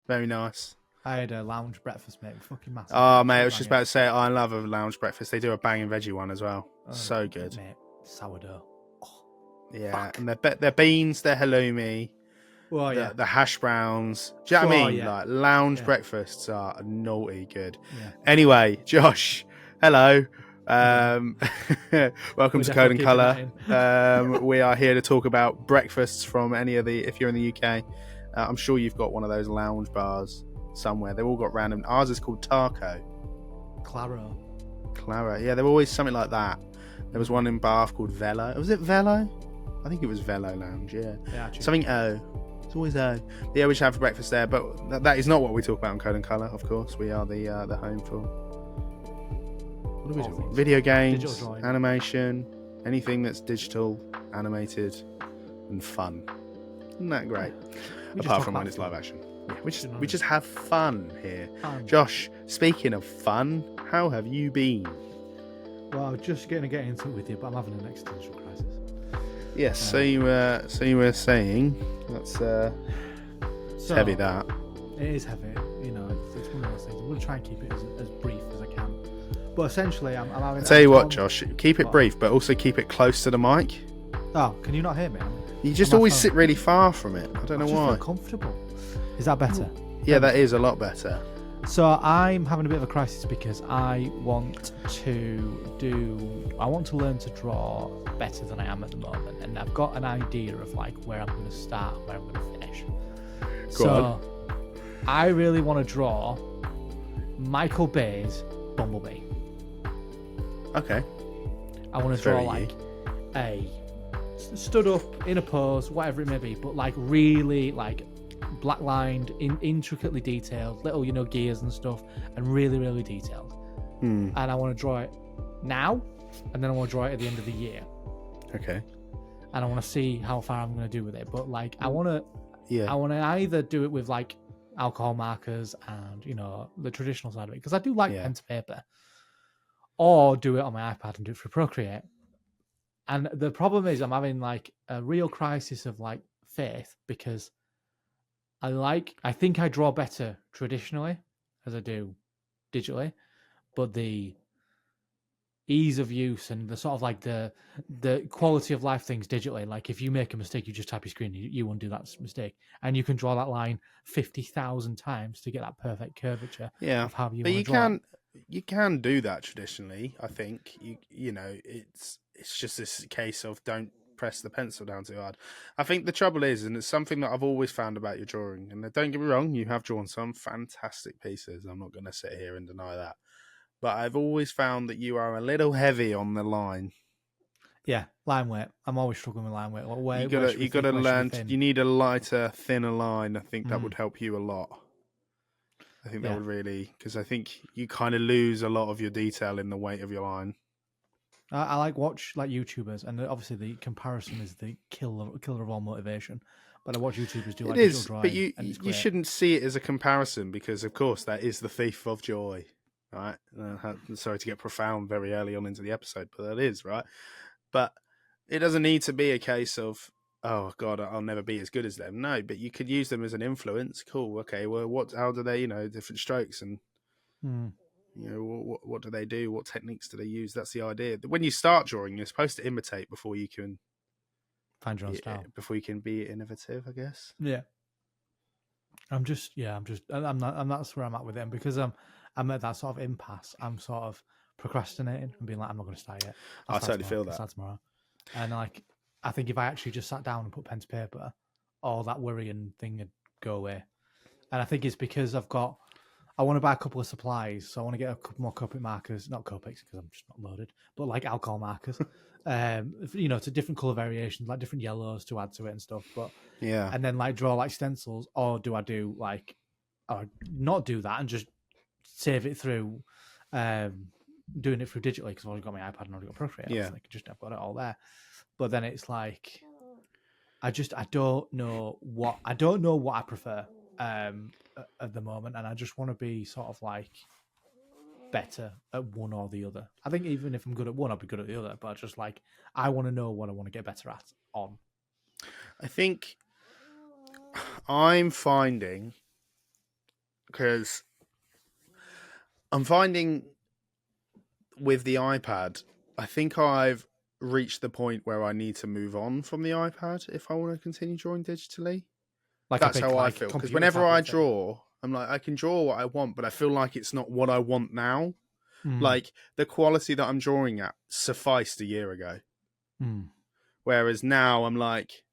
Very nice. I had a lounge breakfast, mate. Fucking massive. Oh, mate, I Absolutely was just about banging. to say, I love a lounge breakfast. They do a banging veggie one as well. So good. Mate, sourdough. Oh, Yeah, fuck. and their beans, their halloumi, Oh yeah. the hash browns. Do you know what I Oh mean? yeah. Like lounge Yeah. breakfasts are naughty good. Yeah. Anyway, Josh, hello. Hello. Welcome We're to Code definitely and keeping that Color. in. We are here to talk about breakfasts from any of the. If you're in the UK, I'm sure you've got one of those lounge bars somewhere. They've all got random. Ours is called Taco. Claro. Clara. Yeah, there were always something like that. There was one in Bath called Velo. Was it Velo? I think it was Velo Lounge, yeah. Something O. It's always O. But yeah, we should have breakfast there, but that is not what we talk about on Code and Colour, of course. We are the home for... What are we doing? Video games, animation, anything that's digital, animated, and fun. Isn't that great? Apart from when it's live action. Yeah, we just have fun here. Josh, speaking of fun, how have you been? Well, I was just going to get into it with you, but I'm having an existential crisis. Yes, so you were saying that's heavy. That it is heavy. You know, it's one of those things. I'm going to try and keep it as brief as I can. But essentially, I'm having. I'll tell you what, Josh, keep it brief, but also keep it close to the mic. Oh, can you not hear me? You just always sit really far from it. I don't know why. I feel comfortable. Is that better? Yeah, that is a lot better. So I'm having a bit of a crisis because I want to learn to draw better than I am at the moment, and I've got an idea of like where I'm going to start and where I'm going to finish. Go on. I really want to draw Michael Bay's Bumblebee. Okay. I want to draw like a stood up in a pose, whatever it may be, but like really like black lined, intricately detailed, little gears and stuff, and really really detailed. And I want to draw it now, and then I want to draw it at the end of the year. Okay. And I want to see how far I'm going to do with it. But like I want to either do it with like alcohol markers and the traditional side of it, because I do like pen to paper, or do it on my iPad and do it through Procreate. And the problem is I'm having like a real crisis of like faith, because I think I draw better traditionally as I do digitally, but the ease of use and the sort of like the quality of life things digitally, like if you make a mistake, you just tap your screen, you undo that mistake, and you can draw that line 50,000 times to get that perfect curvature of how you want to draw. You can do that traditionally. I think it's just this case of don't press the pencil down too hard. I think the trouble is, and it's something that I've always found about your drawing, and don't get me wrong, you have drawn some fantastic pieces. I'm not going to sit here and deny that. But I've always found that you are a little heavy on the line. Yeah, line weight. I'm always struggling with line weight. You gotta learn. You need a lighter, thinner line. I think that would help you a lot. I think that would really, because I think you kind of lose a lot of your detail in the weight of your line. I like watch like YouTubers, and obviously the comparison is the killer of all motivation. But I watch YouTubers do like digital drawing. But you shouldn't see it as a comparison, because of course that is the thief of joy, right? Sorry to get profound very early on into the episode, but that is right. But it doesn't need to be a case of, oh God, I'll never be as good as them. No, but you could use them as an influence. Cool. Okay. Well, how do they, different strokes and. What do they do? What techniques do they use? That's the idea. When you start drawing, you're supposed to imitate before you can find your own style. Before you can be innovative, I guess. Yeah. I'm that's where I'm at with them, because I'm at that sort of impasse. I'm sort of procrastinating and being like, I'm not going to start yet. I totally feel that. I'll start tomorrow. And like, I think if I actually just sat down and put pen to paper, all that worrying thing would go away. And I think it's because I want to buy a couple of supplies, so I want to get a couple more Copic markers, not Copics because I'm just not loaded, but like alcohol markers, to different color variations, like different yellows to add to it and stuff. But yeah, and then like draw like stencils, or do I do like, or not do that and just save it through, doing it through digitally, because I've already got my iPad and already got Procreate. Yeah, I've got it all there. But then it's like, I don't know what I prefer. At the moment, and I just want to be sort of like better at one or the other. I think even if I'm good at one, I'll be good at the other, but just like I want to know what I want to get better at on. I think I'm finding because I'm finding with the iPad, I think I've reached the point where I need to move on from the iPad if I want to continue drawing digitally. Like that's big, how I like, feel. Because whenever I draw, I'm like, I can draw what I want, but I feel like it's not what I want now. Like the quality that I'm drawing at sufficed a year ago. Whereas now I'm like,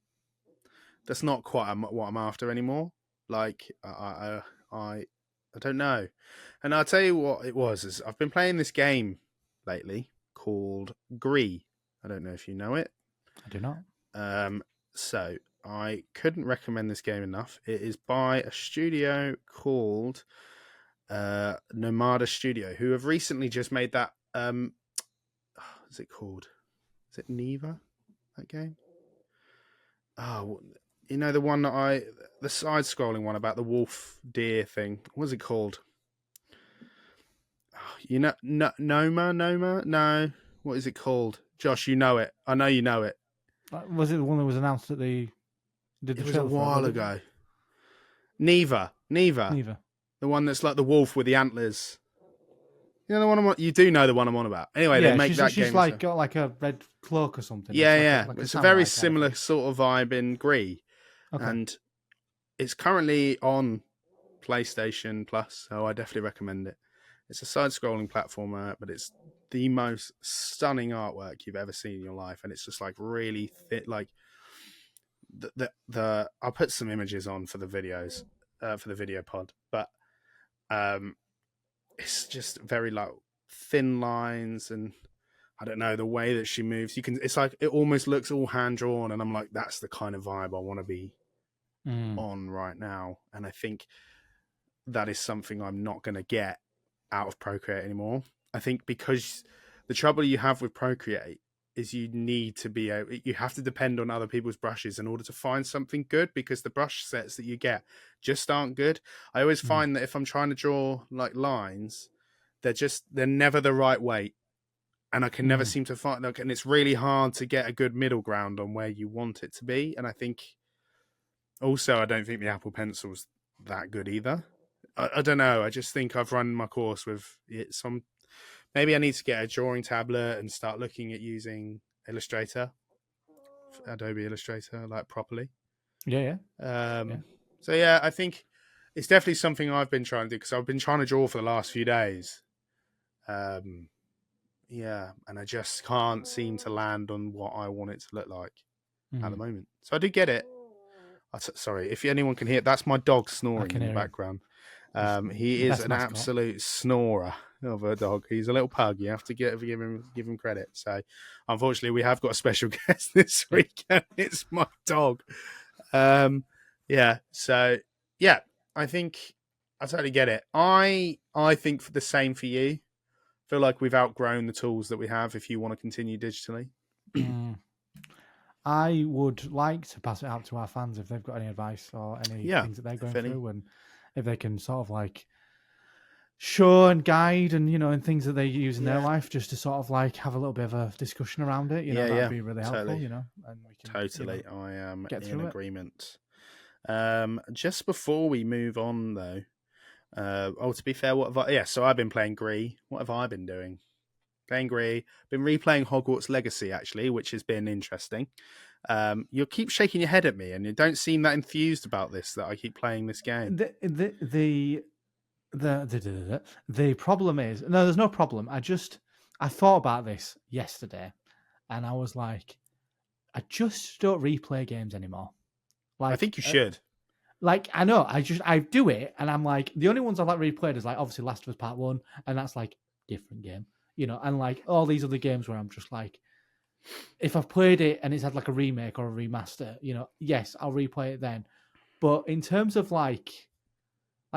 that's not quite what I'm after anymore. Like I don't know. And I'll tell you what it was. Is I've been playing this game lately called Gree. I don't know if you know it. I do not. So I couldn't recommend this game enough. It is by a studio called Nomada Studio, who have recently just made that. What's it called? Is it Neva? That game? Oh, you know the one that the side-scrolling one about the wolf deer thing. What's it called? Oh, you know, Noma? No. What is it called? Josh, you know it. I know you know it. Was it the one that was announced at the? It was a while ago. Neva. The one that's like the wolf with the antlers. You know the one you do know the one I'm on about. Anyway, they make that game. She's like got like a red cloak or something. Yeah. It's a very similar sort of vibe in Gree. Okay. And it's currently on PlayStation Plus, so I definitely recommend it. It's a side-scrolling platformer, but it's the most stunning artwork you've ever seen in your life, and it's just like really thick. Like the I'll put some images on for the videos for the video pod, but it's just very like thin lines, and I don't know the way that she moves. It's like it almost looks all hand drawn, and I'm like, that's the kind of vibe I want to be on right now. And I think that is something I'm not going to get out of Procreate anymore. I think because the trouble you have with Procreate is you have to depend on other people's brushes in order to find something good, because the brush sets that you get just aren't good. I always find that if I'm trying to draw like lines, they're never the right weight, and I can never seem to find like, and it's really hard to get a good middle ground on where you want it to be. And I think also I don't think the Apple Pencil's that good either. I don't know. I just think I've run my course with it. Maybe I need to get a drawing tablet and start looking at using Adobe Illustrator, like properly. Yeah. So yeah, I think it's definitely something I've been trying to do, because I've been trying to draw for the last few days. Yeah, and I just can't seem to land on what I want it to look like at the moment. So I do get it. Sorry, if anyone can hear, that's my dog snoring in the background. He is an absolute snorer of a dog. He's a little pug. You have to give him credit. So, unfortunately, we have got a special guest this week, and it's my dog. Yeah. So, yeah, I think I totally get it. I think for the same for you. I feel like we've outgrown the tools that we have if you want to continue digitally. I would like to pass it out to our fans if they've got any advice or any things that they're going through, and if they can sort of like show and guide and, and things that they use in their life, just to sort of like have a little bit of a discussion around it. That'd be really helpful, and we can I am in agreement. Just before we move on though, to be fair, so I've been playing Gree. What have I been doing? Playing Gree. Been replaying Hogwarts Legacy, actually, which has been interesting. You keep shaking your head at me, and you don't seem that enthused about this, that I keep playing this game. The problem is, no, there's no problem. I thought about this yesterday, and I was like, I just don't replay games anymore. Like, I think you should. I know, I do it, and I'm like, the only ones I've replayed is like obviously Last of Us Part 1, and that's like different game. And like all these other games where I'm just like, if I've played it and it's had like a remake or a remaster, yes, I'll replay it then. But in terms of like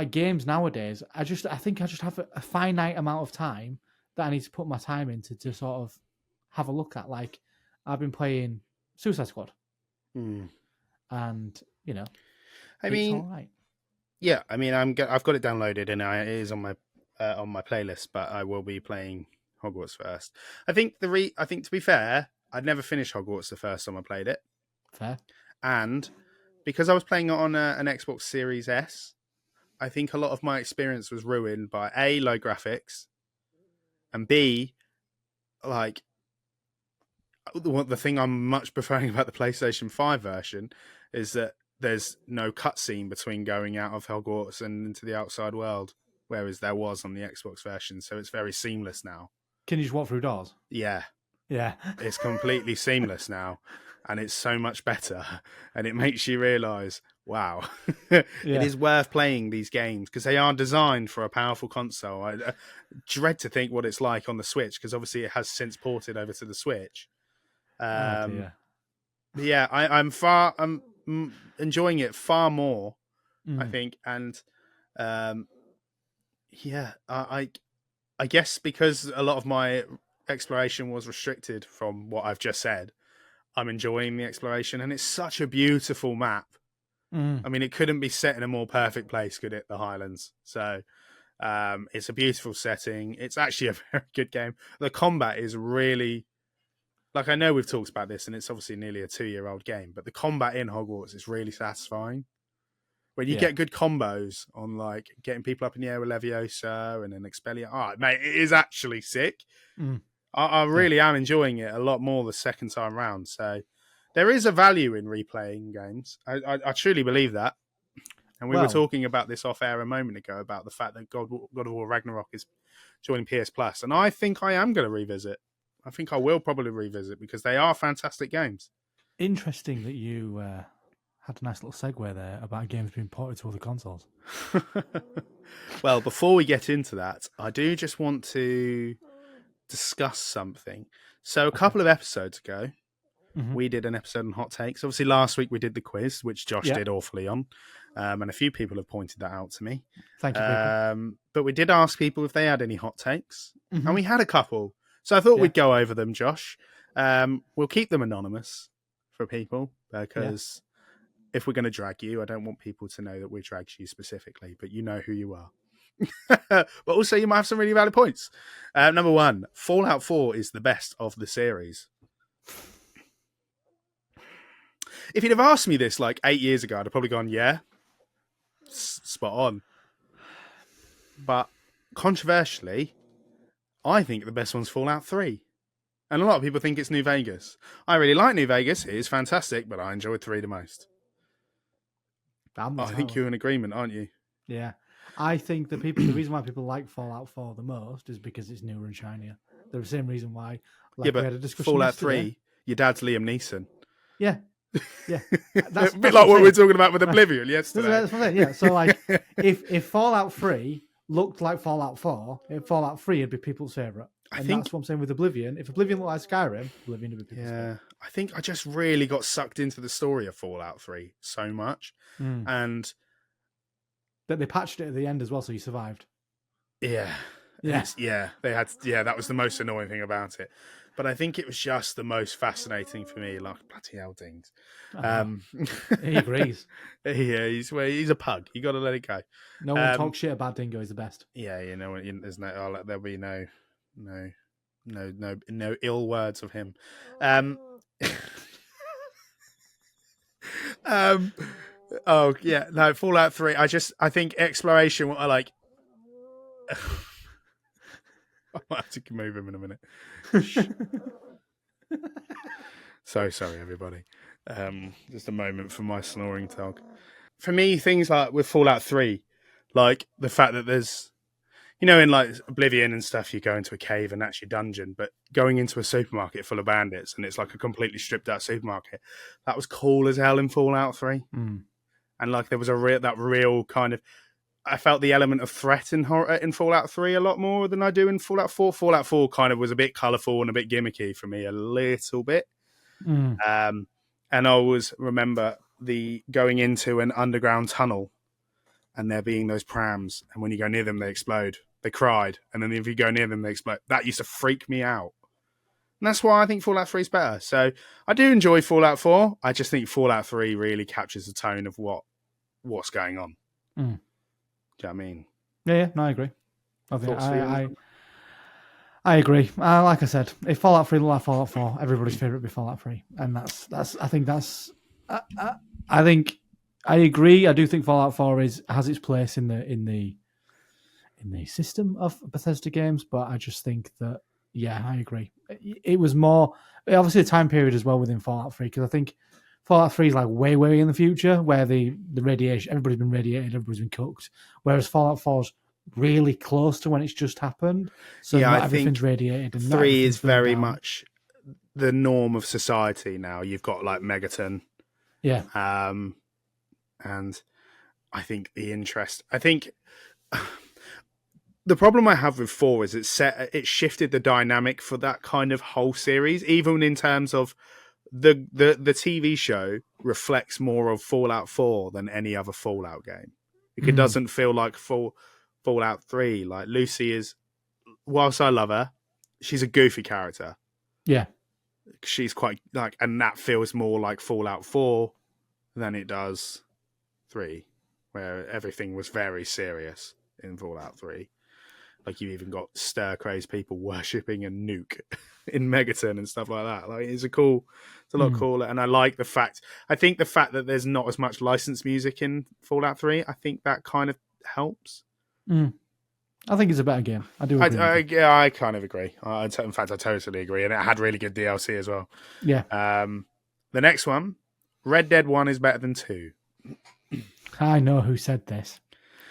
games nowadays, I think I just have a finite amount of time that I need to put my time into to sort of have a look at. Like, I've been playing Suicide Squad, and I mean, it's all right. Yeah, I mean, I've got it downloaded and it is on my playlist, but I will be playing Hogwarts first. I think to be fair, I'd never finished Hogwarts the first time I played it. Fair. And because I was playing it on an Xbox Series S, I think a lot of my experience was ruined by A, low graphics, and B, like, the thing I'm much preferring about the PlayStation 5 version is that there's no cutscene between going out of Hogwarts and into the outside world, whereas there was on the Xbox version. So it's very seamless now. Can you just walk through doors? Yeah. Yeah. It's completely seamless now, and it's so much better. And it makes you realise, wow, it is worth playing these games because they are designed for a powerful console. I dread to think what it's like on the Switch because obviously it has since ported over to the Switch. I'm enjoying it far more, I think, and I guess because a lot of my exploration was restricted from what I've just said, I'm enjoying the exploration, and it's such a beautiful map. I mean, it couldn't be set in a more perfect place, could it? The Highlands. So it's a beautiful setting. It's actually a very good game. The combat is really, like, I know we've talked about this, and it's obviously nearly a 2-year-old game, but the combat in Hogwarts is really satisfying. When you get good combos on, like, getting people up in the air with Leviosa and an Expelliarmus, mate, it is actually sick. I really am enjoying it a lot more the second time round. So there is a value in replaying games. I truly believe that. And we were talking about this off air a moment ago about the fact that God of War Ragnarok is joining PS Plus, and I think I am going to revisit. I think I will probably revisit because they are fantastic games. Interesting that you had a nice little segue there about games being ported to other consoles. Well, before we get into that, I do just want to discuss something. So a couple of episodes ago, we did an episode on hot takes. Obviously, last week we did the quiz, which Josh did awfully on. And a few people have pointed that out to me. Thank you, people. But we did ask people if they had any hot takes. And we had a couple. So I thought we'd go over them, Josh. We'll keep them anonymous for people because if we're going to drag you, I don't want people to know that we dragged you specifically, but you know who you are. But also you might have some really valid points. Number one, Fallout 4 is the best of the series. If you'd have asked me this like 8 years ago, I'd have probably gone, spot on. But controversially, I think the best one's Fallout 3. And a lot of people think it's New Vegas. I really like New Vegas. It is fantastic, but I enjoyed 3 the most. I think you're in agreement, aren't you? Yeah. I think the reason why people like Fallout 4 the most is because it's newer and shinier. They're the same reason why. Like, but we had a discussion Fallout yesterday. 3, your dad's Liam Neeson. Yeah. Yeah. That's a bit like what we were talking about with Oblivion yesterday. That's what I'm saying, yeah. So, like, if Fallout 3 looked like Fallout 4, Fallout 3 would be people's favourite. And that's what I'm saying with Oblivion. If Oblivion looked like Skyrim, Oblivion would be people's favourite. I think I just really got sucked into the story of Fallout 3 so much. And that they patched it at the end as well, so you survived. Yeah. They had. That was the most annoying thing about it. But I think it was just the most fascinating for me. Like, bloody hell, things. He agrees. Yeah, he's a pug. You got to let it go. No one talks shit about Dingo. He's the best. Yeah, there's there'll be no ill words of him. Fallout 3. I think exploration. I like. I might have to move him in a minute. So sorry, everybody. Just a moment for my snoring dog. For me, things like with Fallout 3, like the fact that there's, in like Oblivion and stuff, you go into a cave and that's your dungeon, but going into a supermarket full of bandits and it's like a completely stripped out supermarket, that was cool as hell in Fallout 3. And like there was that real kind of, I felt the element of threat in Fallout 3 a lot more than I do in Fallout 4. Fallout 4 kind of was a bit colourful and a bit gimmicky for me, a little bit. And I always remember going into an underground tunnel and there being those prams, and when you go near them, they explode. They cried, and then if you go near them, they explode. That used to freak me out. And that's why I think Fallout 3 is better. So I do enjoy Fallout 4. I just think Fallout 3 really captures the tone of what's going on. Do you know what I mean? Yeah, no, I agree. I agree. Like I said, if Fallout 3 looked like Fallout 4, everybody's favourite would be Fallout 3, and I think I agree. I do think Fallout 4 has its place in the system of Bethesda games, but I just think that I agree. It was more obviously a time period as well within Fallout 3 because I think Fallout 3 is like way in the future where the radiation, everybody's been radiated, everybody's been cooked, whereas Fallout 4's really close to when it's just happened. So not everything's radiated. And 3 is very much the norm of society now. You've got like Megaton. Yeah. And I think I think the problem I have with 4 is it shifted the dynamic for that kind of whole series, even in terms of the TV show reflects more of Fallout 4 than any other Fallout game. It doesn't feel like Fallout 3. Like Lucy is, whilst I love her, she's a goofy character. Yeah. She's quite like, and that feels more like Fallout 4 than it does 3, where everything was very serious in Fallout 3. Like you even got stir-crazed people worshipping a nuke in Megaton and stuff like that. Like it's a lot cooler. And I think the fact that there's not as much licensed music in Fallout 3, I think that kind of helps. I think it's a better game. I do agree. I kind of agree. In fact, I totally agree. And it had really good DLC as well. Yeah. The next one, Red Dead 1 is better than 2. I know who said this,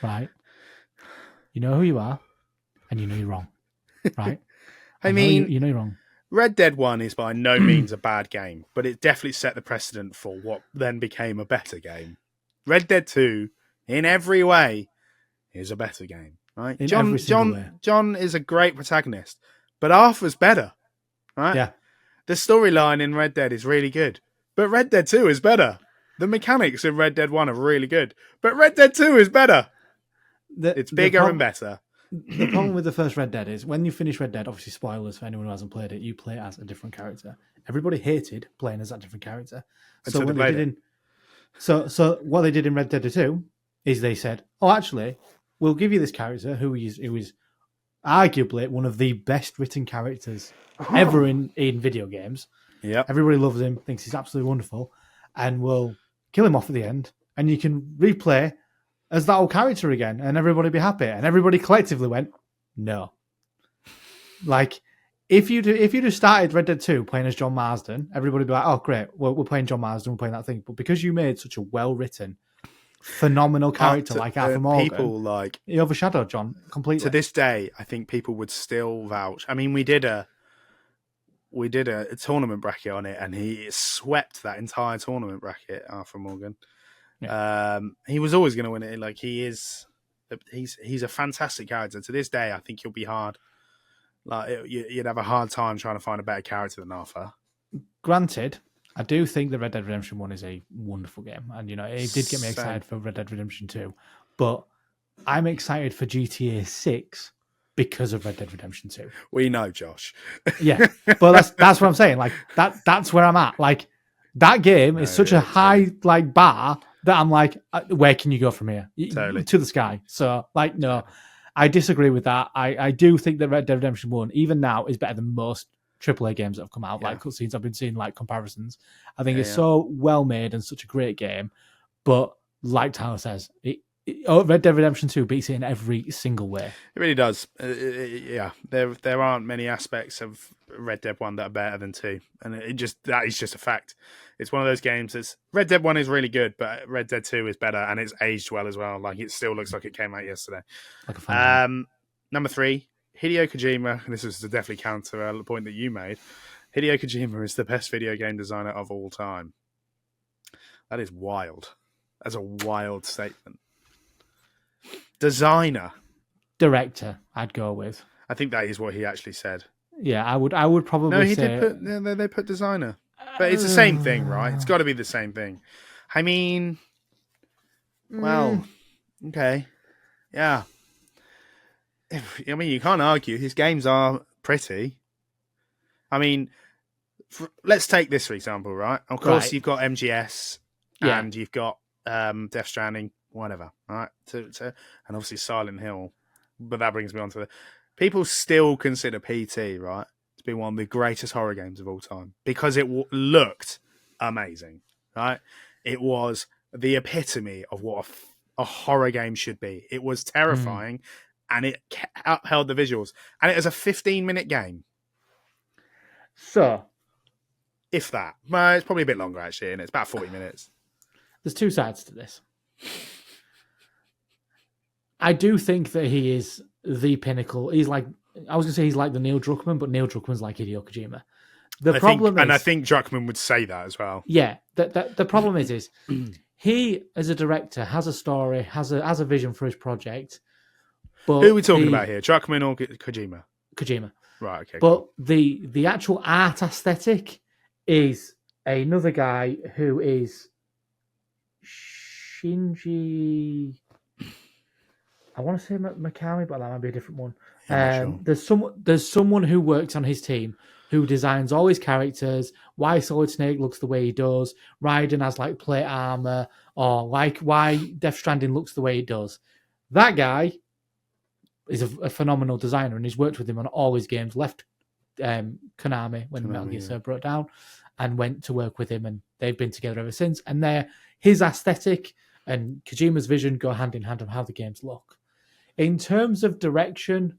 right? You know who you are, and you know you're wrong, right? I mean, you know you're wrong. Red Dead 1 is by no means a bad game, but it definitely set the precedent for what then became a better game. Red Dead 2, in every way, is a better game, right? John is a great protagonist, but Arthur's better, right? Yeah. The storyline in Red Dead is really good, but Red Dead 2 is better. The mechanics in Red Dead 1 are really good, but Red Dead 2 is better. It's bigger and better. The problem with the first Red Dead is when you finish Red Dead, obviously spoilers for anyone who hasn't played it, you play as a different character. Everybody hated playing as that different character. So what they did in Red Dead 2 is they said, "Oh, actually, we'll give you this character who is arguably one of the best written characters ever in video games. Yeah, everybody loves him, thinks he's absolutely wonderful, and we'll kill him off at the end, and you can replay as that old character again, and everybody be happy." And everybody collectively went, "No." Like, if you just started Red Dead 2 playing as John Marsden, everybody would be like, "Oh, great, we're playing John Marsden, we're playing that thing." But because you made such a well-written, phenomenal character like Arthur Morgan, he overshadowed John completely. To this day, I think people would still vouch. I mean, we did a tournament bracket on it, and he swept that entire tournament bracket, Arthur Morgan. Yeah. He was always going to win it. Like he's a fantastic character. To this day, I think he'll be hard. Like you'd have a hard time trying to find a better character than Arthur. Granted, I do think that Red Dead Redemption 1 is a wonderful game, and it did get me excited for Red Dead Redemption 2. But I'm excited for GTA 6 because of Red Dead Redemption 2. We know, Josh. Yeah, but that's what I'm saying. Like that's where I'm at. Like that game is such a high bar that I'm like, where can you go from here? Totally. To the sky. So no, I disagree with that. I do think that Red Dead Redemption 1, even now, is better than most AAA games that have come out. Yeah. Like cutscenes, I've been seeing like comparisons. I think it's so well made and such a great game. But like Tyler says, Red Dead Redemption 2 beats it in every single way. It really does. There aren't many aspects of Red Dead 1 that are better than 2, and that is just a fact. It's one of those games that's Red Dead 1 is really good, but Red Dead 2 is better, and it's aged well as well. Like it still looks like it came out yesterday. Number 3, Hideo Kojima. This is to definitely counter the point that you made. Hideo Kojima is the best video game designer of all time. That is wild. That's a wild statement. Designer, director, I'd go with. I think that is what he actually said. Yeah, I would probably. No, he did put. No, they put designer, but it's the same thing, right? It's got to be the same thing. I mean, well, okay, yeah. I mean, you can't argue. His games are pretty. I mean, let's take this for example, right? Of course, you've got MGS, and you've got Death Stranding. Whatever, right? And obviously Silent Hill, but that brings me on to the people still consider PT, right, to be one of the greatest horror games of all time because it looked amazing, right? It was the epitome of what a horror game should be. It was terrifying, and it upheld the visuals. And it was a 15-minute game. So, if that. Well, it's probably a bit longer, actually, and it's about 40 minutes. There's two sides to this. I do think that he is the pinnacle. He's like, I was going to say he's like the Neil Druckmann, but Neil Druckmann's like Hideo Kojima. I think Druckmann would say that as well. Yeah. The problem is he, as a director, has a story, has a vision for his project. But who are we talking about here? Druckmann or Kojima? Kojima. Right, okay. But cool. the actual art aesthetic is another guy who is Shinji... I want to say Mikami, but that might be a different one. Sure. There's someone who works on his team who designs all his characters, why Solid Snake looks the way he does, Raiden has like plate armor, or like why Death Stranding looks the way it does. That guy is a phenomenal designer, and he's worked with him on all his games. Left Konami when Metal Gear Solid broke down, and went to work with him, and they've been together ever since. And his aesthetic and Kojima's vision go hand in hand on how the games look. In terms of direction,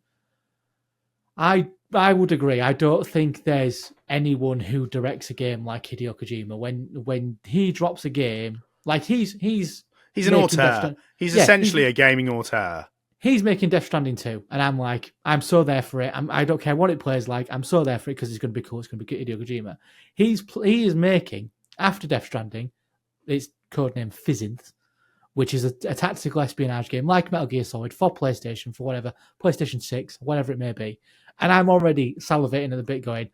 I would agree. I don't think there's anyone who directs a game like Hideo Kojima. When he drops a game, like he's an auteur. He's essentially a gaming auteur. He's making Death Stranding 2, and I'm like, I'm so there for it. I don't care what it plays like. I'm so there for it because it's going to be cool. It's going to be Hideo Kojima. He is making, after Death Stranding, it's codenamed Physinth, which is a tactical espionage game like Metal Gear Solid for PlayStation, for whatever, PlayStation 6, whatever it may be. And I'm already salivating at the bit going,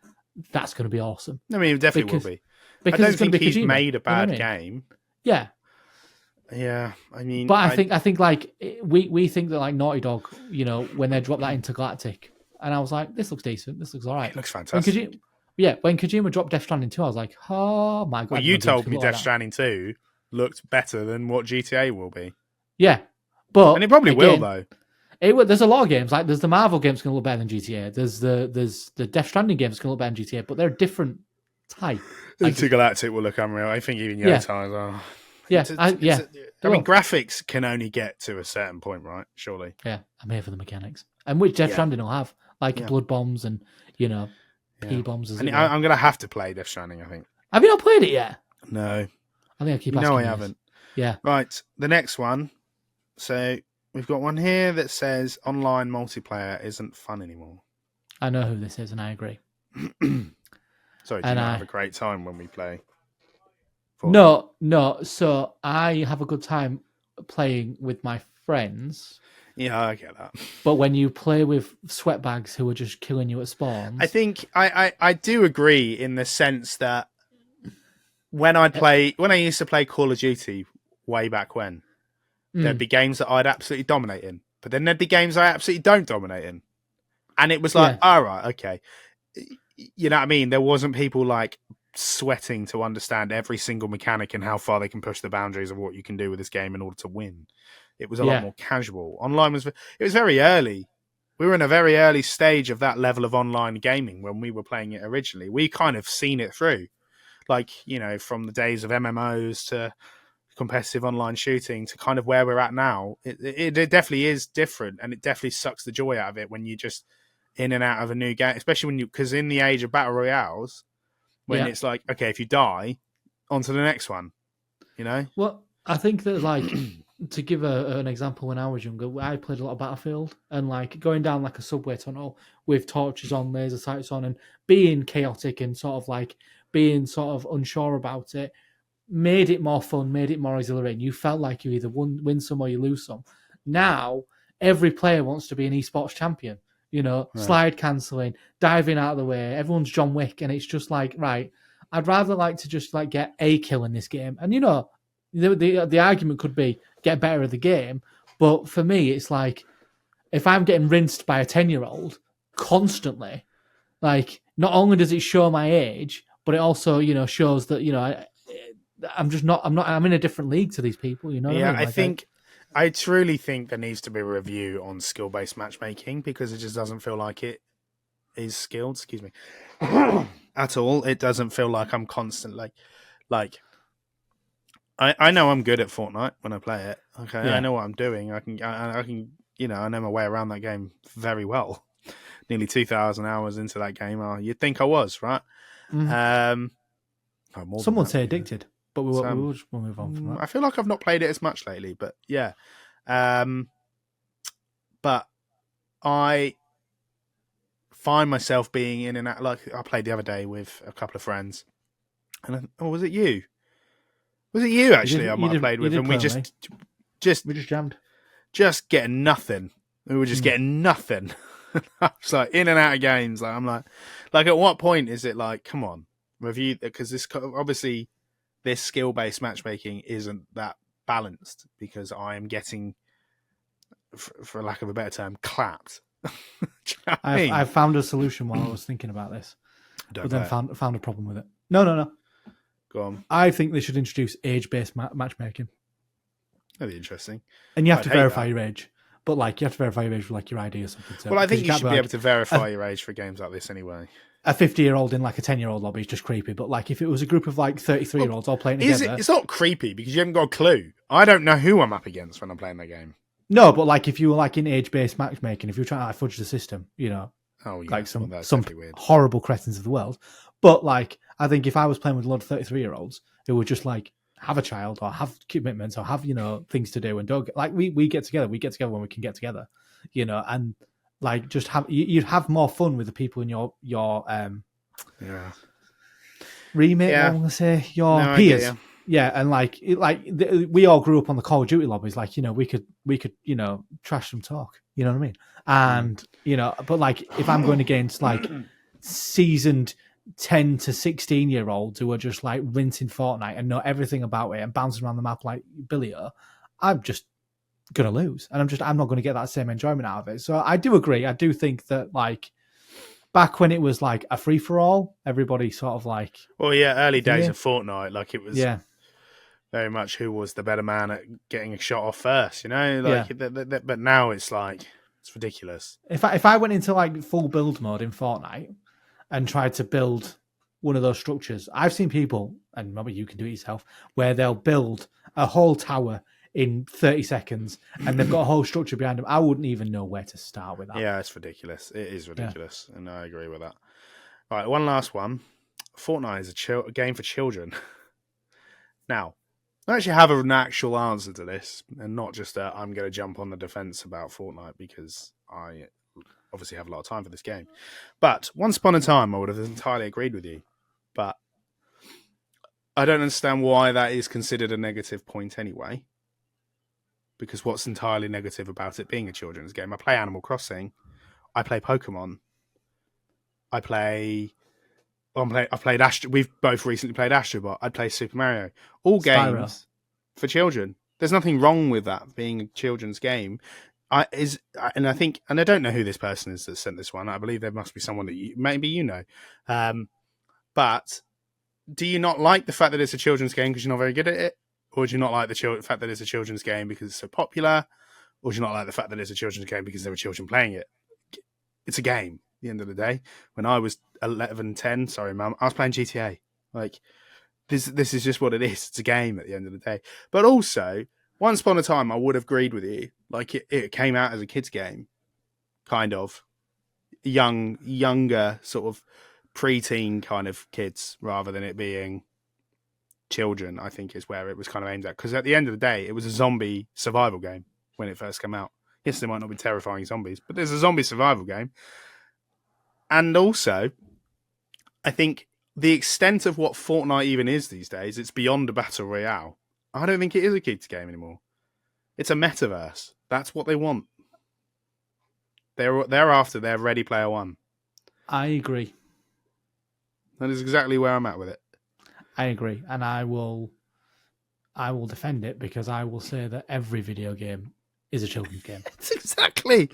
that's going to be awesome. I mean, it definitely will be. I don't think he's made a bad game. Yeah. Yeah, I mean... But I think like, we think that like Naughty Dog, you know, when they dropped that into Galactic, and I was like, this looks decent, this looks all right. It looks fantastic. When Kojima dropped Death Stranding 2, I was like, oh my God. Well, you told me Death Stranding 2 looked better than what GTA will be. Yeah, and it probably will though. There's a lot of games, like there's the Marvel games going to look better than GTA. There's the Death Stranding games going to look better than GTA, but they're different type. Intergalactic will look unreal. I think even Yotai as well. I mean, graphics can only get to a certain point, right? Surely. Yeah, I'm here for the mechanics, and which Death Stranding will have, like blood bombs and P bombs. I'm going to have to play Death Stranding, I think. Have you not played it yet? No. I think I keep asking. No, I haven't. Yeah. Right. The next one. So we've got one here that says online multiplayer isn't fun anymore. I know who this is, and I agree. Sorry, do you not have a great time when we play? No. So I have a good time playing with my friends. Yeah, I get that. But when you play with sweatbags who are just killing you at spawns... I think I do agree in the sense that when I used to play Call of Duty way back when, there'd be games that I'd absolutely dominate in, but then there'd be games I absolutely don't dominate in. And it was like, all right, okay. You know what I mean? There wasn't people like sweating to understand every single mechanic and how far they can push the boundaries of what you can do with this game in order to win. It was a lot more casual. Online it was very early. We were in a very early stage of that level of online gaming when we were playing it originally. We kind of seen it through. Like, from the days of MMOs to competitive online shooting to kind of where we're at now, it definitely is different, and it definitely sucks the joy out of it when you're just in and out of a new game, especially because in the age of battle royales, when it's like, okay, if you die, on to the next one, Well, I think that, like, to give an example, when I was younger, I played a lot of Battlefield, and like going down like a subway tunnel with torches on, laser sights on, and being chaotic and sort of like being sort of unsure about it, made it more fun, made it more exhilarating. You felt like you either win some or you lose some. Now, every player wants to be an esports champion, slide cancelling, diving out of the way. Everyone's John Wick, and it's just like, right, I'd rather like to just like get a kill in this game. And, the argument could be get better at the game. But for me, it's like, if I'm getting rinsed by a 10-year-old constantly, like, not only does it show my age, but it also, shows that, I'm in a different league to these people, Yeah, I truly think there needs to be a review on skill-based matchmaking, because it just doesn't feel like it is skilled, excuse me, at all. It doesn't feel like I'm constantly, like, I know I'm good at Fortnite when I play it. Okay, Yeah. I know what I'm doing. I can I know my way around that game very well. Nearly 2,000 hours into that game. You'd think I was, right? Mm. Some would say addicted, but we'll move on from that. I feel like I've not played it as much lately, but yeah. But I find myself being in and out. Like I played the other day with a couple of friends, and was it you? Was it you actually? I might have played with, and we just jammed, just getting nothing. We were just getting nothing. I was like in and out of games. Like I'm like at what point is it like? Come on, review, because this obviously this skill-based matchmaking isn't that balanced because I am getting, for lack of a better term, clapped. I found a solution while I was thinking about this, but then found a problem with it. No. Go on. I think they should introduce age-based matchmaking. That'd be interesting. And you have to verify your age. But like you have to verify your age with like your ID or something. So, well, I think you should be able to verify your age for games like this anyway. A 50-year-old in like a 10-year-old lobby is just creepy. But like if it was a group of like 33-year-olds all playing together, it's not creepy because you haven't got a clue. I don't know who I'm up against when I'm playing that game. No, but like if you were like in age-based matchmaking, if you're trying to like, fudge the system, like some horrible cretins of the world. But like I think if I was playing with a lot of 33-year-olds who would just like have a child or have commitments or have things to do and don't like we get together when we can get together, and like just have you'd have more fun with the people in your remit. I want to say your peers. Yeah, and we all grew up on the Call of Duty lobbies. Like we could trash some talk. You know what I mean? And but like if I'm going against like seasoned 10 to 16-year-olds who are just like rinsing Fortnite and know everything about it and bouncing around the map like Billy, I'm just gonna lose, and I'm not going to get that same enjoyment out of it. So I do agree. I do think that like back when it was like a free for all, everybody sort of like early days of Fortnite, like it was very much who was the better man at getting a shot off first, but now it's like it's ridiculous. If I went into like full build mode in Fortnite and tried to build one of those structures, I've seen people, and maybe you can do it yourself, where they'll build a whole tower in 30 seconds and they've got a whole structure behind them. I wouldn't even know where to start with that. Yeah, it's ridiculous. It is ridiculous, and I agree with that. All right, one last one. Fortnite is a game for children. Now, I actually have an actual answer to this, and not just I'm going to jump on the defense about Fortnite because I obviously have a lot of time for this game. But once upon a time, I would have entirely agreed with you. But I don't understand why that is considered a negative point anyway. Because what's entirely negative about it being a children's game? I play Animal Crossing. I play Pokemon. I've played Astro. We've both recently played Astrobot. I play Super Mario. All games for children. There's nothing wrong with that being a children's game. I don't know who this person is that sent this one. I believe there must be someone that maybe you know. But do you not like the fact that it's a children's game because you're not very good at it? Or do you not like the fact that it's a children's game because it's so popular? Or do you not like the fact that it's a children's game because there were children playing it? It's a game at the end of the day. When I was 11, 10, sorry, Mum, I was playing GTA. Like, this is just what it is. It's a game at the end of the day. But also, once upon a time, I would have agreed with you. Like, it came out as a kid's game. Kind of. Younger, sort of preteen kind of kids, rather than it being children, I think is where it was kind of aimed at. Because at the end of the day, it was a zombie survival game when it first came out. Yes, there might not be terrifying zombies, but there's a zombie survival game. And also, I think the extent of what Fortnite even is these days, it's beyond a battle royale. I don't think it is a kids game anymore. It's a metaverse. That's what they want. They're after their Ready Player One. I agree. That is exactly where I'm at with it. I agree, and I will defend it because I will say that every video game is a children's game. That's exactly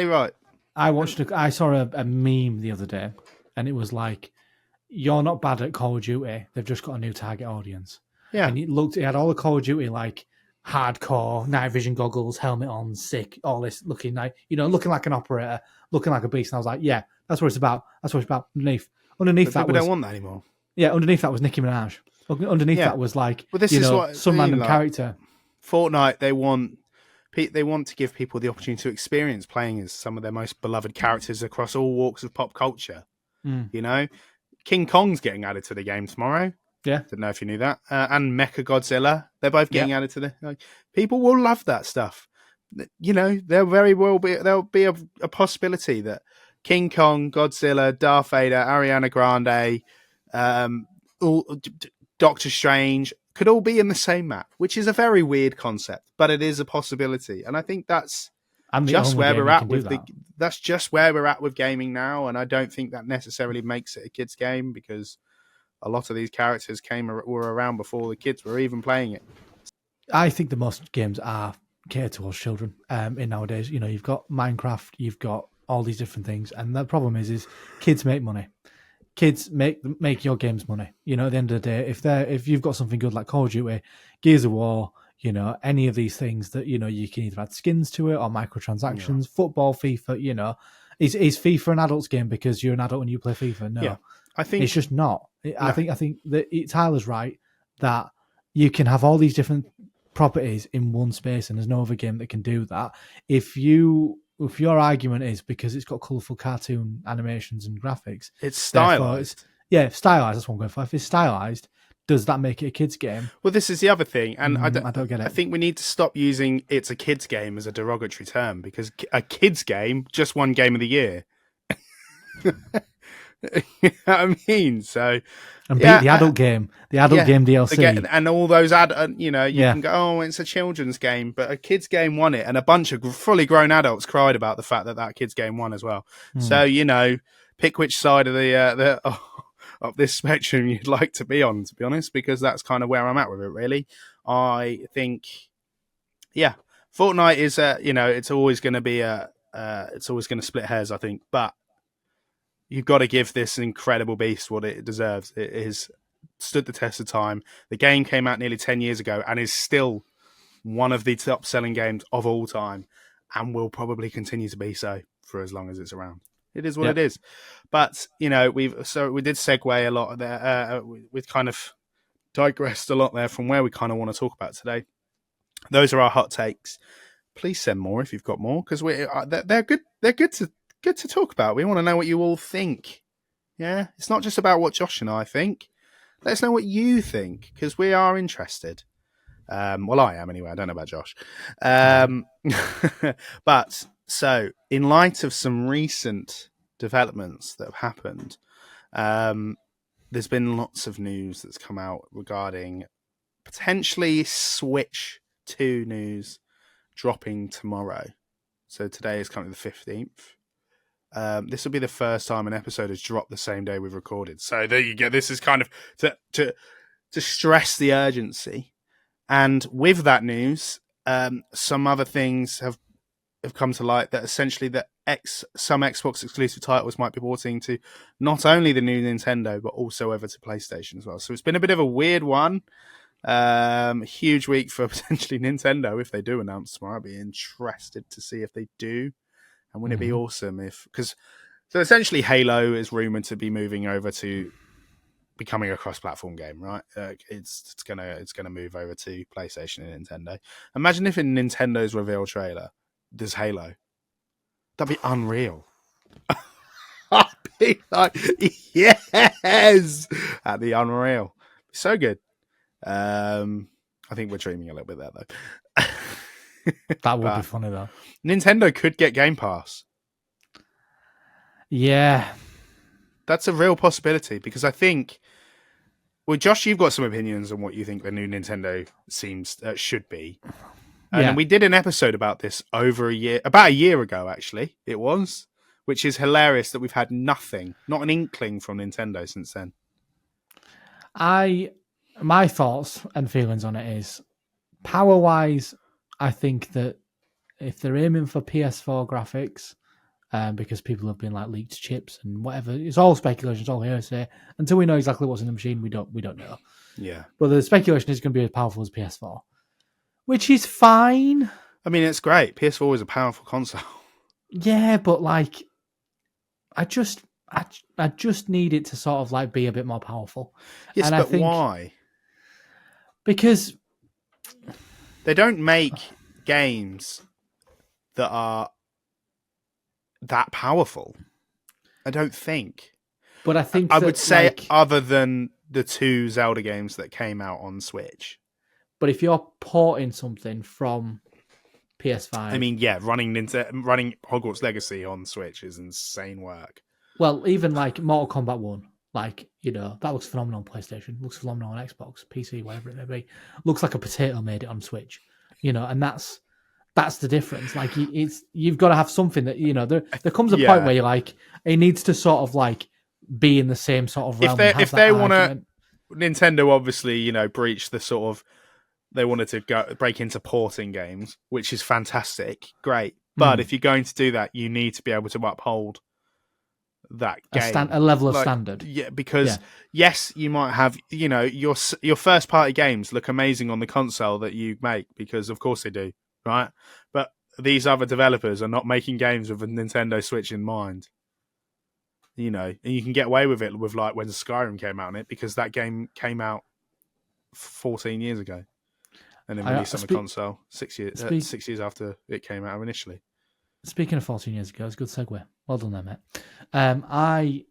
right. I saw a meme the other day, and it was like, "You're not bad at Call of Duty. They've just got a new target audience." Yeah, and it had all the Call of Duty like hardcore, night vision goggles, helmet on, sick, all this looking like looking like an operator, looking like a beast. And I was like, "Yeah, that's what it's about. That's what it's about." Underneath but that, people don't want that anymore. Yeah, underneath that was Nicki Minaj. Underneath that was like, well, this is what some random character. Fortnite, they want to give people the opportunity to experience playing as some of their most beloved characters across all walks of pop culture. You know, King Kong's getting added to the game tomorrow. Yeah, didn't know if you knew that. And Mecha Godzilla, they're both getting added to the. People will love that stuff. You know, there'll be a possibility that King Kong, Godzilla, Darth Vader, Ariana Grande, Doctor Strange could all be in the same map, which is a very weird concept, but it is a possibility. And I think that's just where we're at with that's just where we're at with gaming now. And I don't think that necessarily makes it a kids game, because a lot of these characters were around before the kids were even playing it. I think the most games are catered towards children in nowadays. You know, you've got Minecraft, you've got all these different things, and the problem is kids make money. Kids make your games money. You know, at the end of the day, if you've got something good like Call of Duty, Gears of War, you know, any of these things that, you know, you can either add skins to it or microtransactions, football, FIFA, you know. Is FIFA an adult's game because you're an adult and you play FIFA? No. Yeah. I think it's just not. No. I think that Tyler's right that you can have all these different properties in one space, and there's no other game that can do that. If your argument is because it's got colourful cartoon animations and graphics, it's stylized. Stylized. That's what I'm going for. If it's stylized, does that make it a kids game? Well, this is the other thing, and I don't get it. I think we need to stop using "it's a kids game" as a derogatory term, because a kids game just won Game of the Year. You know what I mean? So, and beat the adult game, game DLC, and all those you know, you can go, oh, it's a children's game, but a kids game won it, and a bunch of fully grown adults cried about the fact that kids game won as well. So, you know, pick which side of of this spectrum you'd like to be on, to be honest, because that's kind of where I'm at with it. Really, I think, Fortnite is you know, it's always going to be it's always going to split hairs, I think, but you've got to give this incredible beast what it deserves. It has stood the test of time. The game came out nearly 10 years ago and is still one of the top-selling games of all time, and will probably continue to be so for as long as it's around. It is what it is. But, you know, we did segue a lot there. We've kind of digressed a lot there from where we kind of want to talk about today. Those are our hot takes. Please send more if you've got more, because they're good. They're good to talk about. We want to know what you all think. Yeah, it's not just about what Josh and I think. Let us know what you think, because we are interested. Well, I am anyway. I don't know about Josh. But so, in light of some recent developments that have happened, there's been lots of news that's come out regarding potentially Switch 2 news dropping tomorrow. So today is currently the 15th. This will be the first time an episode has dropped the same day we've recorded. So there you go. This is kind of to stress the urgency. And with that news, some other things have come to light, that essentially some Xbox exclusive titles might be brought into not only the new Nintendo, but also over to PlayStation as well. So it's been a bit of a weird one. Huge week for potentially Nintendo if they do announce tomorrow. I'd be interested to see if they do. And wouldn't it be awesome so essentially Halo is rumored to be moving over to becoming a cross-platform game, right? It's gonna move over to PlayStation and Nintendo. Imagine if in Nintendo's reveal trailer there's Halo. That'd be unreal. I'd be like, yes, that'd be unreal. So good. I think we're dreaming a little bit there though. That would be funny though. Nintendo could get Game Pass. Yeah. That's a real possibility, because I think, well, Josh, you've got some opinions on what you think the new Nintendo should be. And we did an episode about this about a year ago, actually, it was, which is hilarious that we've had nothing, not an inkling from Nintendo since then. My thoughts and feelings on it is, power-wise, I think that if they're aiming for PS4 graphics, because people have been like leaked chips and whatever, it's all speculation, it's all hearsay. Until we know exactly what's in the machine, we don't know. Yeah. But the speculation is going to be as powerful as PS4, which is fine. I mean, it's great. PS4 is a powerful console. Yeah, but like, I just need it to sort of like be a bit more powerful. Yes, and but why? Because they don't make games that are that powerful. I don't think. But I think I would say other than the 2 Zelda games that came out on Switch. But if you're porting something from PS5, I mean, yeah, running Hogwarts Legacy on Switch is insane work. Well, even like Mortal Kombat 1, like, that looks phenomenal on PlayStation, looks phenomenal on Xbox, PC, whatever it may be. Looks like a potato made it on Switch, and that's the difference. Like, you've got to have something that, there comes a point where you're like, it needs to sort of like be in the same sort of realm. If they want to, Nintendo obviously, breached the sort of, they wanted to break into porting games, which is fantastic, great. But if you're going to do that, you need to be able to uphold that game, a level of standard. Yeah, because yes, you might have, your first party games look amazing on the console that you make, because of course they do, right? But these other developers are not making games with a Nintendo Switch in mind. And you can get away with it with like when Skyrim came out on it, because that game came out 14 years ago and then released on the console 6 years after it came out initially. Speaking of 14 years ago, it's a good segue. Well done there, mate. I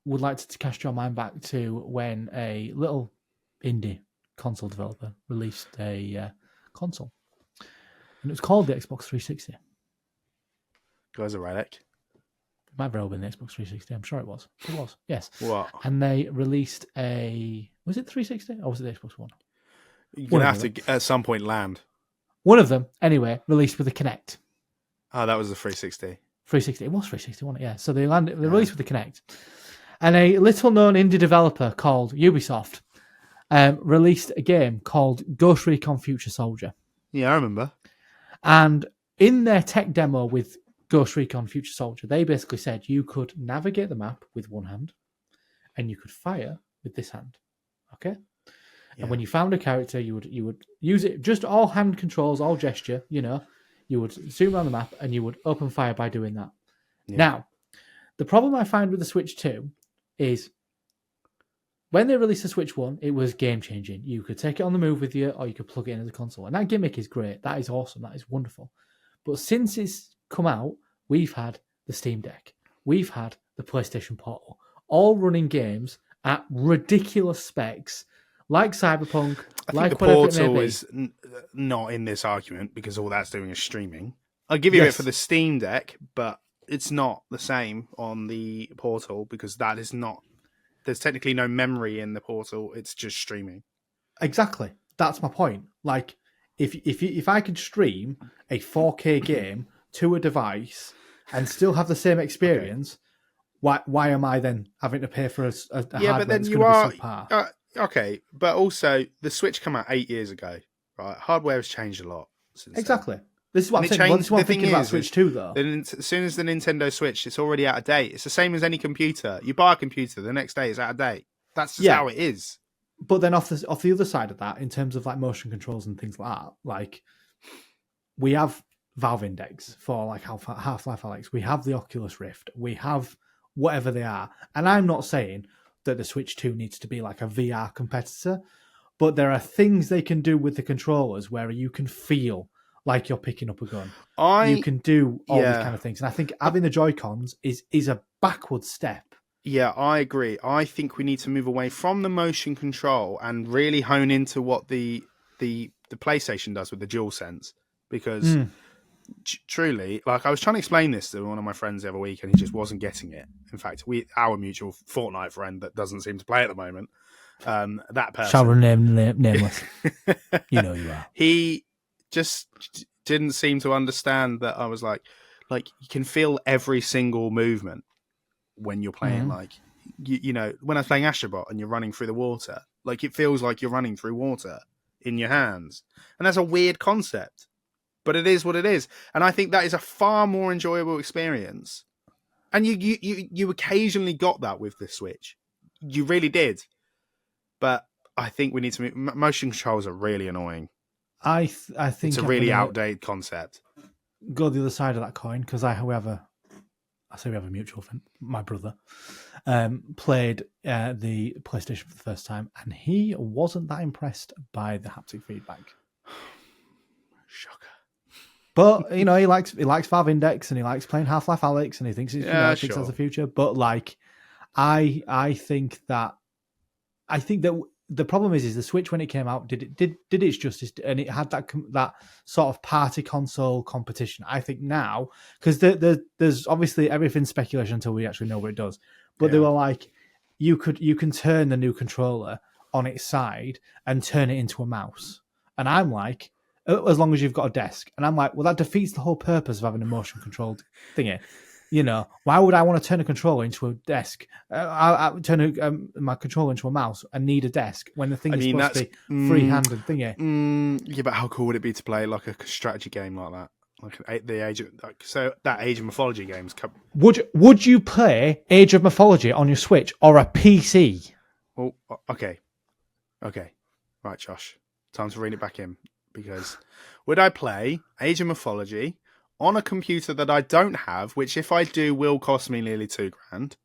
would like to cast your mind back to when a little indie console developer released a console. And it was called the Xbox 360. Guys, a relic. It might very well have been the Xbox 360. I'm sure it was. It was, yes. What? And they released a... Was it 360 or was it the Xbox One? You're going to have to, at some point, land. One of them, anyway, released with the Kinect. Oh, that was the 360. 360. It was 360, wasn't it? Yeah. So they released with the Kinect. And a little-known indie developer called Ubisoft released a game called Ghost Recon Future Soldier. Yeah, I remember. And in their tech demo with Ghost Recon Future Soldier, they basically said you could navigate the map with one hand and you could fire with this hand. Okay? Yeah. And when you found a character, you would use it, just all hand controls, all gesture, you would zoom around the map and you would open fire by doing that. Yeah. Now, the problem I find with the Switch 2 is when they released the Switch 1, it was game-changing. You could take it on the move with you or you could plug it into the console. And that gimmick is great. That is awesome. That is wonderful. But since it's come out, we've had the Steam Deck. We've had the PlayStation Portal. All running games at ridiculous specs, like Cyberpunk, I think the Portal is not in this argument because all that's doing is streaming. I'll give you it for the Steam Deck, but it's not the same on the Portal because that is not... There's technically no memory in the Portal. It's just streaming. Exactly. That's my point. Like, if I could stream a 4K game to a device and still have the same experience, why am I then having to pay for a hardware but then that's you going to be subpar? Okay, but also the Switch came out 8 years ago, right? Hardware has changed a lot since exactly. Then. This is what I'm saying. This is what I'm thinking about Switch 2, though. As soon as the Nintendo Switch, it's already out of date. It's the same as any computer. You buy a computer, the next day it's out of date. That's just how it is. But then off the other side of that, in terms of like motion controls and things like that, like we have Valve Index for like Half-Life Alyx. We have the Oculus Rift. We have whatever they are. And I'm not saying that the Switch 2 needs to be like a VR competitor, but there are things they can do with the controllers where you can feel like you're picking up a gun. You can do all these kind of things. And I think having the Joy-Cons is a backward step. Yeah, I agree. I think we need to move away from the motion control and really hone into what the PlayStation does with the DualSense. Because truly, like I was trying to explain this to one of my friends the other week and he just wasn't getting it. In fact, our mutual Fortnite friend that doesn't seem to play at the moment, that person... Shall remain nameless. You know you are. He just didn't seem to understand that I was like you can feel every single movement when you're playing, like, you know, when I was playing Astrobot and you're running through the water, like it feels like you're running through water in your hands. And that's a weird concept, but it is what it is. And I think that is a far more enjoyable experience. And you occasionally got that with the Switch. You really did. But I think we need to motion controls are really annoying. I think it's a really outdated concept. Go the other side of that coin because we have a mutual friend, my brother, played the PlayStation for the first time, and he wasn't that impressed by the haptic feedback. Shocker. But he likes Valve Index, and he likes playing Half-Life Alyx, and he thinks it's thinks that's the future. But like, I think that the problem is the Switch, when it came out, did its justice, and it had that sort of party console competition. I think now, because there's obviously everything's speculation until we actually know what it does. But they were like, you can turn the new controller on its side and turn it into a mouse, and I'm like, as long as you've got a desk, and I'm like, well, that defeats the whole purpose of having a motion controlled thingy. Why would I want to turn a controller into a desk? I turn my controller into a mouse and need a desk when the thing is supposed to be free-handed thingy. Yeah, but how cool would it be to play like a strategy game like that? Like that Age of Mythology games. Would you play Age of Mythology on your Switch or a PC? Well, okay, right, Josh. Time to rein it back in, because would I play Age of Mythology on a computer that I don't have, which if I do will cost me nearly $2,000,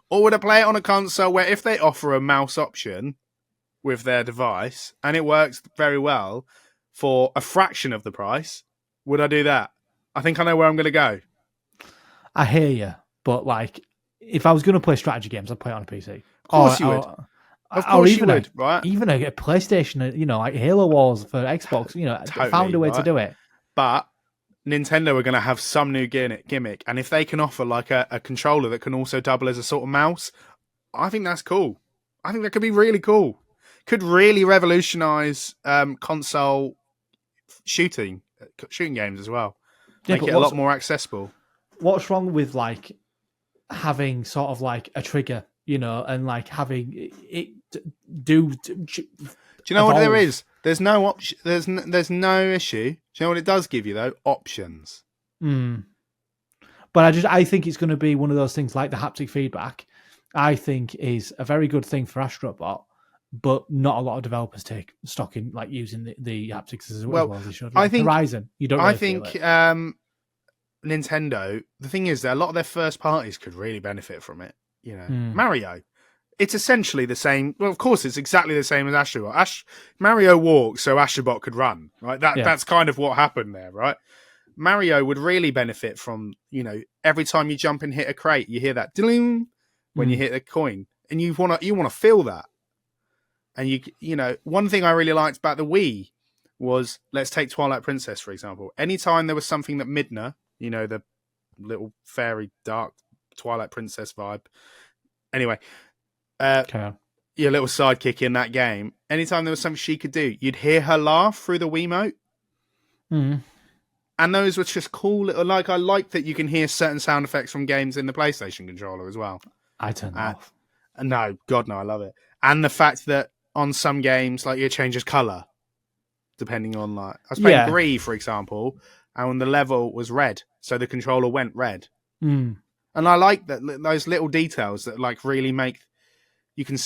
or would I play it on a console where if they offer a mouse option with their device and it works very well for a fraction of the price, would I do that? I think I know where I'm going to go. I hear you, but like, if I was going to play strategy games, I'd play it on a PC. Of course you would. Of course you would, right? Even a PlayStation, like Halo Wars for Xbox, totally, found a way to do it. But Nintendo are going to have some new gimmick, and if they can offer like a controller that can also double as a sort of mouse, I think that's cool. I think that could be really cool. Could really revolutionize console shooting games as well. Make it a lot more accessible. What's wrong with like having sort of like a trigger, and like having it do you know what there is? There's no option. There's no issue. Do you know what it does give you though? Options. But I think it's going to be one of those things like the haptic feedback. I think is a very good thing for Astrobot, but not a lot of developers take stock in like using the haptics as well as they should. Like, I think Horizon, you don't. Really I think Nintendo. The thing is that a lot of their first parties could really benefit from it. Mario. It's essentially the same. Well, of course, it's exactly the same as Astrobot. Mario walks so Astrobot could run. Right. That's kind of what happened there. Right. Mario would really benefit from every time you jump and hit a crate, you hear that ding when you hit a coin, and you want to feel that. And one thing I really liked about the Wii was, let's take Twilight Princess for example. Anytime there was something that Midna, the little fairy dark Twilight Princess vibe. Anyway. Your little sidekick in that game. Anytime there was something she could do, you'd hear her laugh through the Wiimote. And those were just cool. Like, I like that you can hear certain sound effects from games in the PlayStation controller as well. I turn that off. No, God, no, I love it. And the fact that on some games, like, it changes colour depending on, like, I was playing Gree, for example, and the level was red, so the controller went red. And I like that those little details that like really make. You can.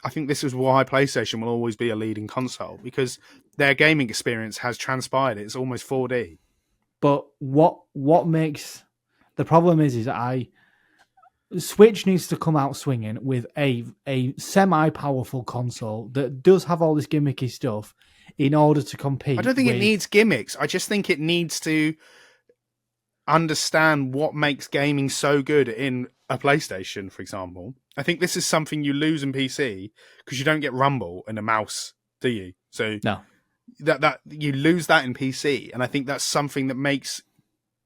I think this is why PlayStation will always be a leading console, because their gaming experience has transpired. It's almost 4D. But what makes the problem is Switch needs to come out swinging with a semi-powerful console that does have all this gimmicky stuff in order to compete. I don't think it needs gimmicks. I just think it needs to understand what makes gaming so good in a PlayStation, for example. I think this is something you lose in PC because you don't get rumble and a mouse, do you? So no, that you lose that in PC, and I think that's something that makes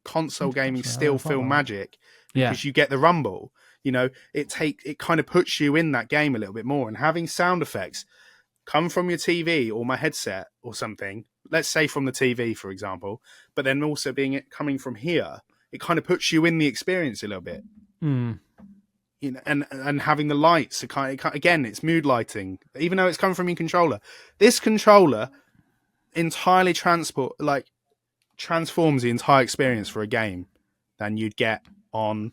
console gaming still feel magic because you get the rumble. It kind of puts you in that game a little bit more, and having sound effects come from your TV or my headset or something. Let's say from the TV, for example, but then also coming from here, it kind of puts you in the experience a little bit. And having the lights, again, it's mood lighting, even though it's coming from your controller. This controller entirely transforms the entire experience for a game than you'd get on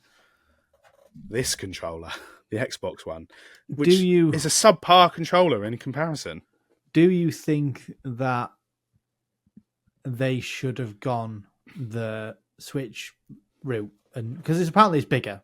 this controller, the Xbox One, which is a subpar controller in comparison. Do you think that they should have gone the Switch route, and because apparently it's bigger,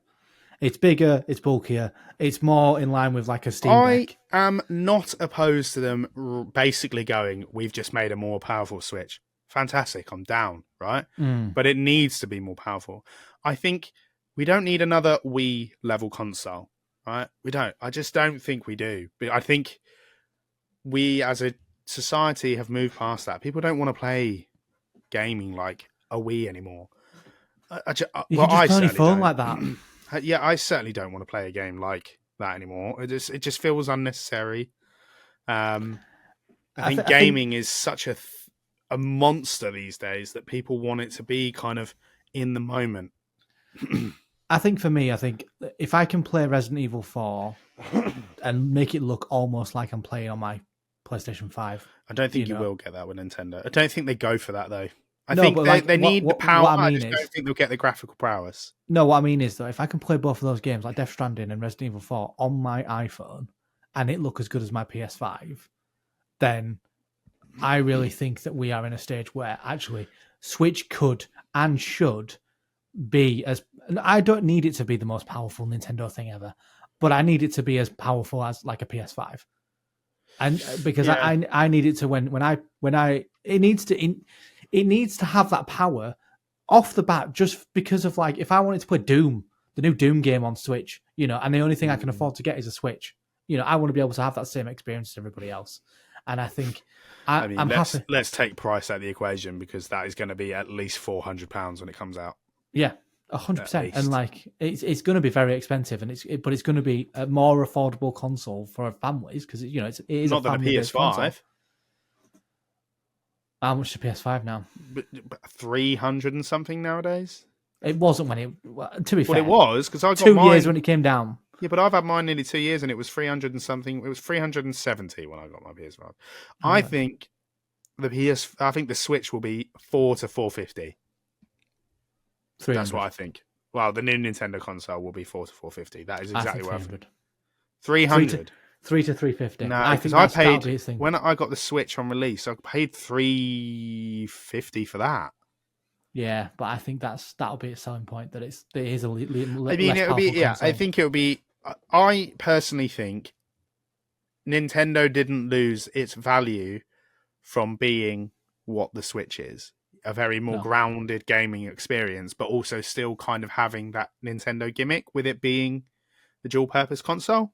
It's bigger, it's bulkier, it's more in line with like a Steam Deck. I am not opposed to them basically going, we've just made a more powerful Switch. Fantastic, I'm down, right? But it needs to be more powerful. I think we don't need another Wii level console, right? We don't. I just don't think we do. But I think we as a society have moved past that. People don't want to play gaming like a Wii anymore. You can just play on your phone like that. Yeah, I certainly don't want to play a game like that anymore. It just feels unnecessary. I think gaming is such a monster these days that people want it to be kind of in the moment. I think for me, if I can play Resident Evil 4 and make it look almost like I'm playing on my PlayStation 5. I don't think you will get that with Nintendo. I don't think they go for that though. I think they need the power. I just don't think they'll get the graphical prowess. No, what I mean is, though, if I can play both of those games, like Death Stranding and Resident Evil 4, on my iPhone, and it look as good as my PS5, then I really think that we are in a stage where actually Switch could and should be as... I don't need it to be the most powerful Nintendo thing ever, but I need it to be as powerful as like a PS5. And because I need it to it needs to have that power off the bat, just because of like, if I wanted to play Doom, the new Doom game on Switch, and the only thing I can afford to get is a Switch, I want to be able to have that same experience as everybody else. And I think I'm happy. Let's take price out of the equation, because that is going to be at least £400 when it comes out. Yeah, 100%. And like, it's going to be very expensive, but it's going to be a more affordable console for families, because it is not a than a PS5. Console. How much is the PS5 now? But 300 and something nowadays. It wasn't when to be fair. Well, it was, because I got 2 years when it came down. Yeah, but I've had mine nearly 2 years, and it was 300 and something. It was 370 when I got my PS5. Oh, I think the Switch will be 400 to 450. That's what I think. Well, the new Nintendo console will be 400 to 450. That is exactly what I think. 300. 300 to 350. No, because I paid when I got the Switch on release, I paid $350 for that. Yeah, but I think that'll be a selling point, that it is a little I mean, it'll be console. I think it'll be. I personally think Nintendo didn't lose its value from being what the Switch is. A very more grounded gaming experience, but also still kind of having that Nintendo gimmick with it being the dual purpose console.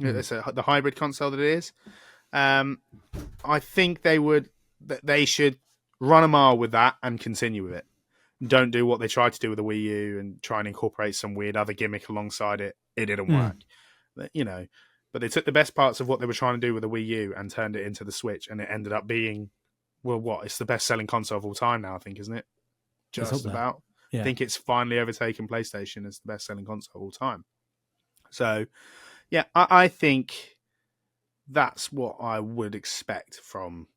It's the hybrid console that it is. I think they should run a mile with that and continue with it. Don't do what they tried to do with the Wii U and try and incorporate some weird other gimmick alongside it. It didn't work. But they took the best parts of what they were trying to do with the Wii U and turned it into the Switch, and it ended up being, it's the best-selling console of all time now, I think, isn't it? Just about. Yeah. I think it's finally overtaken PlayStation as the best-selling console of all time. So, yeah, I think that's what I would expect from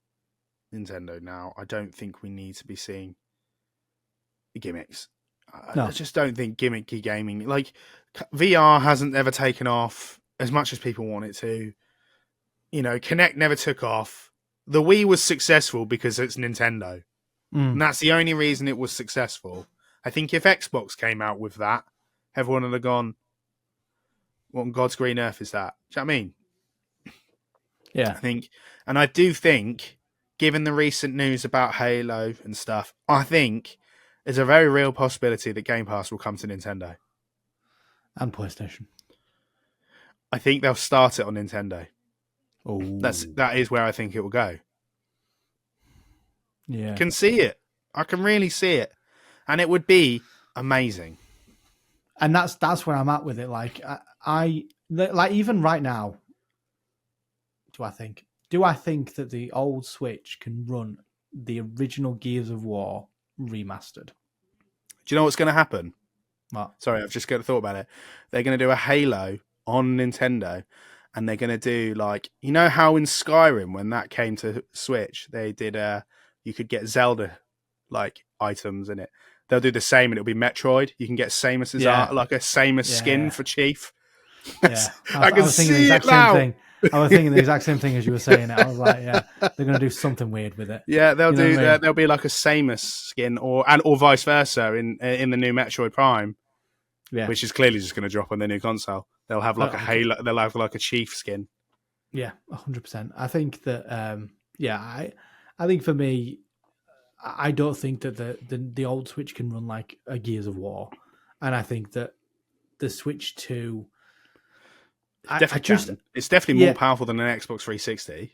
Nintendo now. I don't think we need to be seeing gimmicks. I just don't think gimmicky gaming, like VR hasn't ever taken off as much as people want it to. Kinect never took off. The Wii was successful because it's Nintendo. And that's the only reason it was successful. I think if Xbox came out with that, everyone would have gone, what on God's green earth is that? Do you know what I mean? Yeah. I do think, given the recent news about Halo and stuff, I think there's a very real possibility that Game Pass will come to Nintendo. And PlayStation. I think they'll start it on Nintendo. Oh, that is where I think it will go. Yeah. I can see it. I can really see it. And it would be amazing. And that's where I'm at with it. Like, I even right now, do I think that the old Switch can run the original Gears of War remastered? Do you know what's going to happen? What? Sorry, I've just got a thought about it. They're going to do a Halo on Nintendo, and they're going to do like, how in Skyrim, when that came to Switch, they did you could get Zelda like items in it. They'll do the same, and it'll be Metroid. You can get Samus's art, like a Samus skin for Chief. Yeah, I can see it now. I was thinking the exact same thing as you were saying it. I was like, yeah, they're going to do something weird with it. Yeah, they'll do. There'll be like a Samus skin, or vice versa in the new Metroid Prime. which is clearly just going to drop on their new console. They'll have like a Halo. They'll have like a Chief skin. Yeah, 100%. I think that. I think for me, I don't think that the old Switch can run like a Gears of War, and I think that the Switch 2. It's definitely more powerful than an Xbox 360.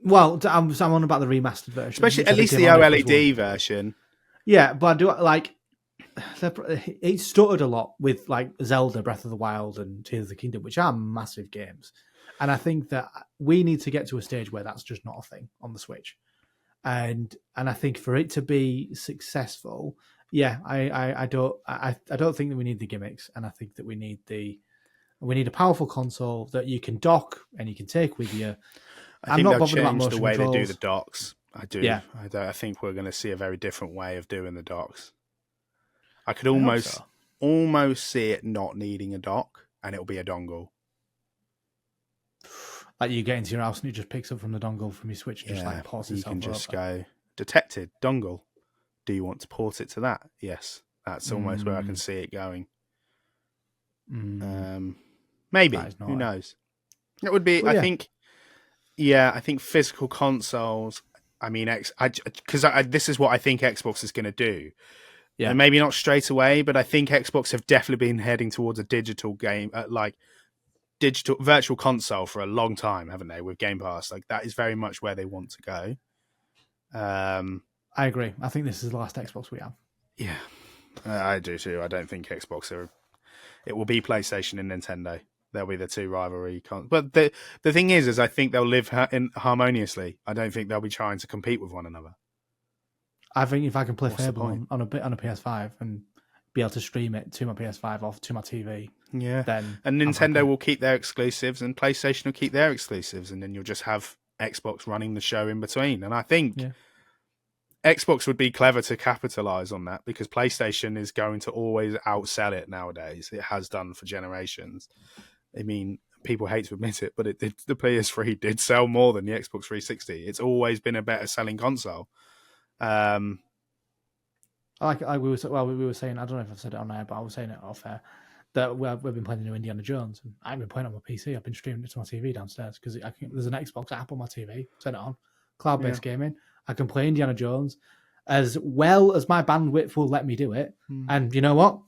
Well, I'm on about the remastered version, especially at least the OLED version. Yeah, but I do like. It stuttered a lot with like Zelda, Breath of the Wild, and Tears of the Kingdom, which are massive games, and I think that we need to get to a stage where that's just not a thing on the Switch, and I think for it to be successful, I don't think that we need the gimmicks, and I think that we need a powerful console that you can dock and you can take with you. I'm not bothered about motion the way controls. They do the docks. I do. Yeah. I think we're going to see a very different way of doing the docks. I could almost see it not needing a dock, and it'll be a dongle. Like you get into your house and it just picks up from the dongle from your Switch and just like ports itself. You can just go, detected, dongle. Do you want to port it to that? Yes. That's almost where I can see it going. Maybe. Who knows? It would be, I think physical consoles, I mean, because this is what I think Xbox is going to do. Yeah, and maybe not straight away, but I think Xbox have definitely been heading towards a digital game, digital virtual console for a long time, haven't they? With Game Pass, like that is very much where they want to go. I agree. I think this is the last Xbox we have. Yeah, I do too. I don't think Xbox are. It will be PlayStation and Nintendo. They'll be the two rivalry. But the thing is I think they'll live harmoniously. I don't think they'll be trying to compete with one another. I think if I can play Fable on a PS5 and be able to stream it to my PS5 or to my TV, then and Nintendo will keep their exclusives and PlayStation will keep their exclusives, and then you'll just have Xbox running the show in between. And I think Xbox would be clever to capitalize on that because PlayStation is going to always outsell it nowadays. It has done for generations. I mean, people hate to admit it, but the PS3 did sell more than the Xbox 360. It's always been a better selling console. We were saying, I don't know if I've said it on air, but I was saying it off air, that we've been playing the new Indiana Jones, and I've been playing on my PC. I've been streaming it to my TV downstairs because there's an Xbox app on my TV. Turn it on, cloud-based gaming. I can play Indiana Jones as well as my bandwidth will let me do it. And you know what?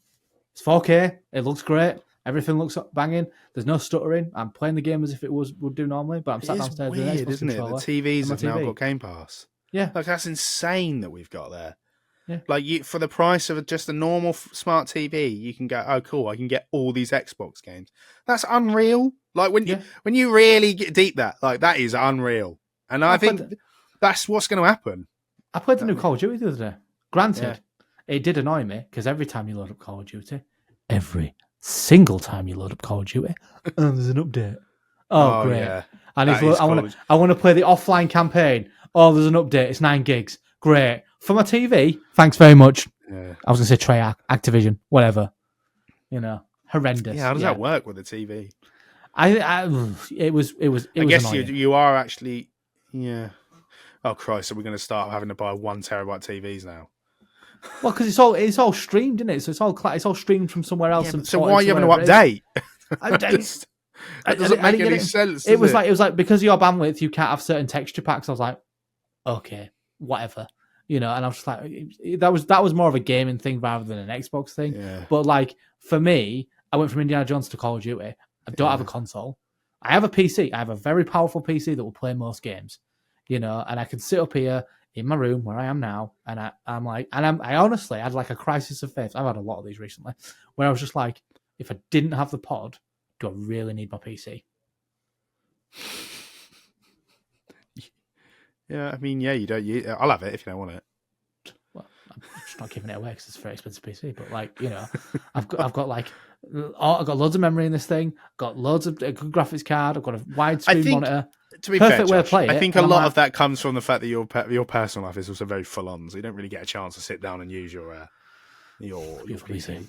It's 4K. It looks great. Everything looks banging. There's no stuttering. I'm playing the game as if it would do normally, but I'm sat downstairs with an Xbox isn't controller. It? The TVs have now got Game Pass. Yeah, like that's insane that we've got there. Yeah, like for the price of just a normal smart TV, you can go, oh cool, I can get all these Xbox games. That's unreal. Like when you really get deep that is unreal. And I think that's what's going to happen. I played the new Call of Duty the other day. Granted, it did annoy me because every time you load up Call of Duty, every single time you load up Call of Duty, there's an update. Oh great! Yeah. And I want to play the offline campaign. Oh, there's an update. It's 9 gigs. Great. For my TV, thanks very much. Yeah. I was going to say Treyarch, Activision, whatever. Horrendous. Yeah, how does that work with the TV? It was I guess annoying. You are actually, Oh Christ, are we going to start having to buy 1 terabyte TVs now? Well, because it's all streamed, isn't it? So it's all streamed from somewhere else. Yeah, so why are you having to update? That doesn't make any sense. It was like because of your bandwidth, you can't have certain texture packs. I was like, okay, whatever, and I was just like, that was more of a gaming thing rather than an Xbox thing. Yeah. But like for me, I went from Indiana Jones to Call of Duty. I don't have a console. I have a PC. I have a very powerful PC that will play most games, and I can sit up here in my room where I am now, and I honestly had like a crisis of faith. I've had a lot of these recently, where I was just like, if I didn't have the pod, do I really need my PC? Yeah, I mean, you don't. I'll have it if you don't want it. Well, I'm just not giving it away because it's a very expensive PC. But I've got loads of memory in this thing. Got loads of good graphics card. I've got a widescreen monitor. To be perfect fair, way to play it. I think a lot of that comes from the fact that your personal life is also very full on, so you don't really get a chance to sit down and use your PC.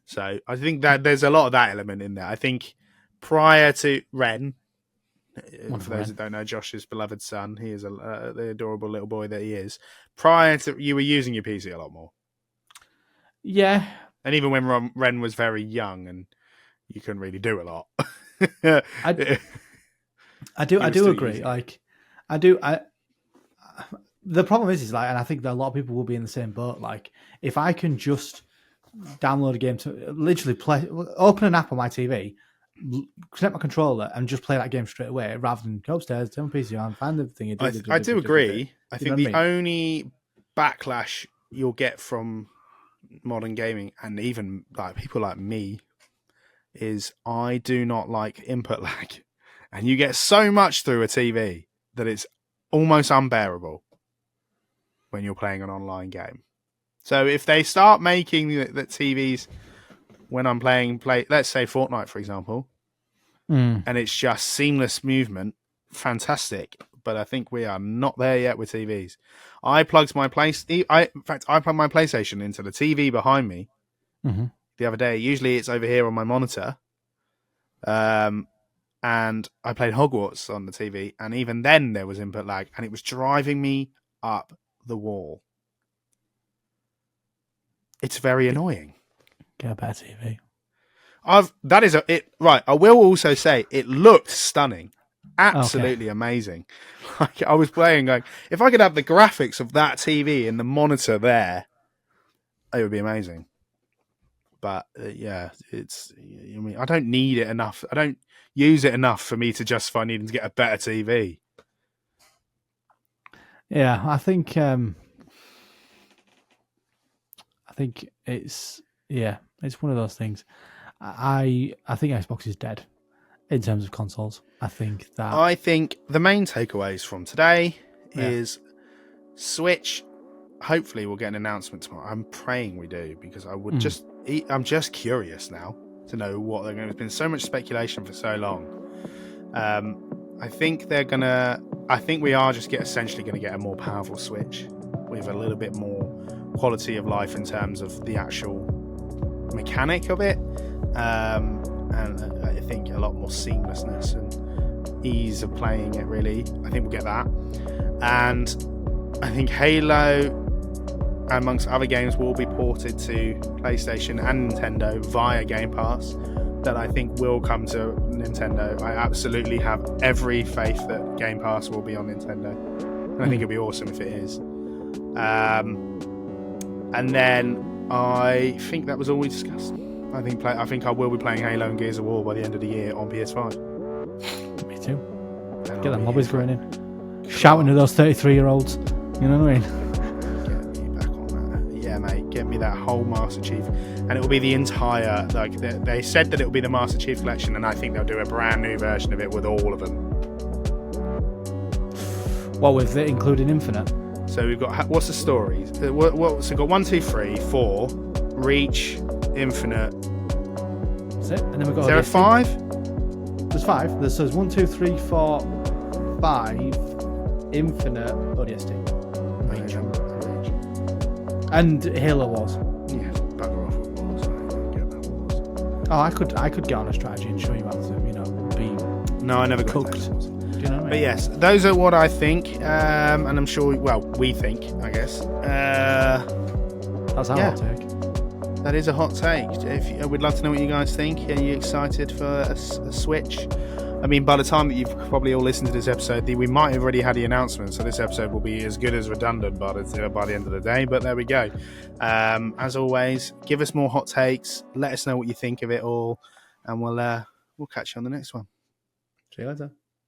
So I think that there's a lot of that element in there. I think prior to Ren, For those that don't know, Josh's beloved son, he is the adorable little boy that he is. Prior to, you were using your PC a lot more. Yeah. And even when Ren was very young and you couldn't really do a lot. I do agree. Like, the problem is like, and I think that a lot of people will be in the same boat. Like, if I can just download a game to literally open an app on my TV, connect my controller, and just play that game straight away, rather than go upstairs, turn my PC on, find the thing. I do agree. I think the only backlash you'll get from modern gaming, and even like people like me, is I do not like input lag, and you get so much through a TV that it's almost unbearable when you're playing an online game. So if they start making the TVs when I'm playing, let's say Fortnite, for example, and it's just seamless movement, fantastic. But I think we are not there yet with TVs. I plugged my PlayStation into the TV behind me the other day. Usually it's over here on my monitor. And I played Hogwarts on the TV, and even then there was input lag, and it was driving me up the wall. It's very annoying. Get a better TV. Right. I will also say it looked stunning, absolutely amazing. Like, I was playing, like, if I could have the graphics of that TV and the monitor there, it would be amazing. But it's. I mean, I don't need it enough. I don't use it enough for me to justify needing to get a better TV. Yeah, I think it's one of those things. I think Xbox is dead in terms of consoles. I think the main takeaways from today is Switch. Hopefully, we'll get an announcement tomorrow. I'm praying we do, because I would I'm just curious now to know what they're going to. There's been so much speculation for so long. I think we are just essentially going to get a more powerful Switch with a little bit more quality of life in terms of the actual mechanic of it, and I think a lot more seamlessness and ease of playing it. Really, I think we'll get that, and I think Halo, amongst other games, will be ported to PlayStation and Nintendo via Game Pass. That I think will come to Nintendo. I absolutely have every faith that Game Pass will be on Nintendo, and I think it'll be awesome if it is. And then I think that was all we discussed. I think I will be playing Halo and Gears of War by the end of the year on PS5. Me too. Get them hobbies running in. Shouting to those 33-year-olds. You know what I mean? Get me back on that. Yeah, mate. Get me that whole Master Chief. And it will be the entire, like, they said that it will be the Master Chief Collection, and I think they'll do a brand new version of it with all of them. What, with it including Infinite? So we've got, what's the stories? So we've got 1, 2, 3, 4, Reach, Infinite. That's it. And then we've got. Is there a 5? There's 5. There's 1, 2, 3, 4, 5, Infinite, ODST. Reach. And Halo Wars. Yeah, bugger off with Wars. I don't get that Wars. Oh, I could get on a strategy and show you how to, be. No, I never cooked. Got those. Do you know what I mean? But yes, those are what I think, and I'm sure. Well, we think, I guess. That's our hot take. That is a hot take. We'd love to know what you guys think. Are you excited for a Switch? I mean, by the time that you've probably all listened to this episode, we might have already had the announcement, so this episode will be as good as redundant by the end of the day, but there we go. As always, give us more hot takes. Let us know what you think of it all, and we'll catch you on the next one. See you later.